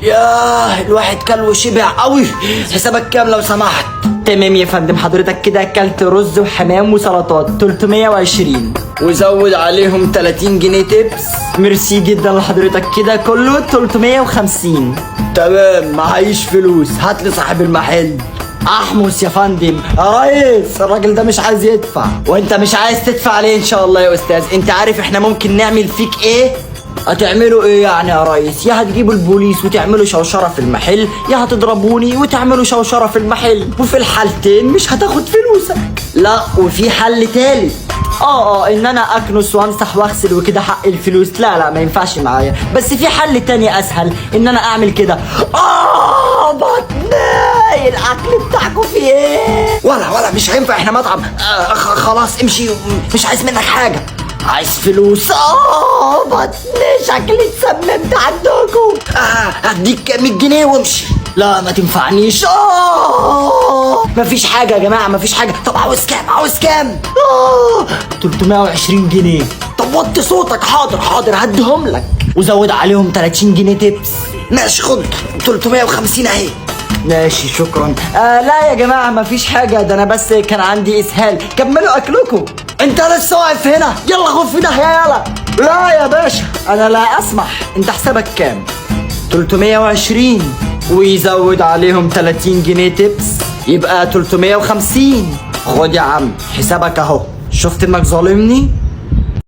ياه الواحد كل وشبع قوي. حسابك كام لو سمحت؟ تمام يا فندم، حضرتك كده اكلت رز وحمام وسلطات 320 وزود عليهم 30 جنيه تبس. ميرسي جدا لحضرتك، كده كله 350. تمام معيش فلوس، هات لي صاحب المحل. احمس يا فندم. يا ريس الراجل ده مش عايز يدفع. وانت مش عايز تدفع ليه؟ ان شاء الله يا استاذ، انت عارف احنا ممكن نعمل فيك ايه؟ هتعملوا ايه يعني يا ريس؟ يا هتجيبوا البوليس وتعملوا شوشرة في المحل، يا هتضربوني وتعملوا شوشرة في المحل، وفي الحالتين مش هتاخد فلوسك. لا وفي حل تالت. ان انا اكنس وامسح واغسل وكده حق الفلوس. لا ما ينفعش معايا، بس في حل تاني اسهل، ان انا اعمل كده. بطني الاكل بتاعكم في ايه؟ ولا مش هينفع، احنا مطعم. خلاص امشي، مش عايز منك حاجة. عايز فلوس. بطني شكلي اتسممت عندكم. هديك 100 جنيه وامشي. لا ما تنفعنيش. مفيش حاجة يا جماعة، مفيش حاجة. طب عاوز كام؟ 320 جنيه. طب وطي صوتك. حاضر هديهم لك. وزود عليهم 30 جنيه تبس. ماشي خد 350 اهي. ماشي شكرا. لا يا جماعة مفيش حاجة، ده انا بس كان عندي اسهال. كملوا اكلكم. انت لسه واقف هنا؟ يلا غف ده يلا. لا يا باشا انا لا اسمح. انت حسابك كام؟ 320 ويزود عليهم 30 جنيه تبس، يبقى 350. خد يا عم حسابك اهو. شفت انك ظالمني؟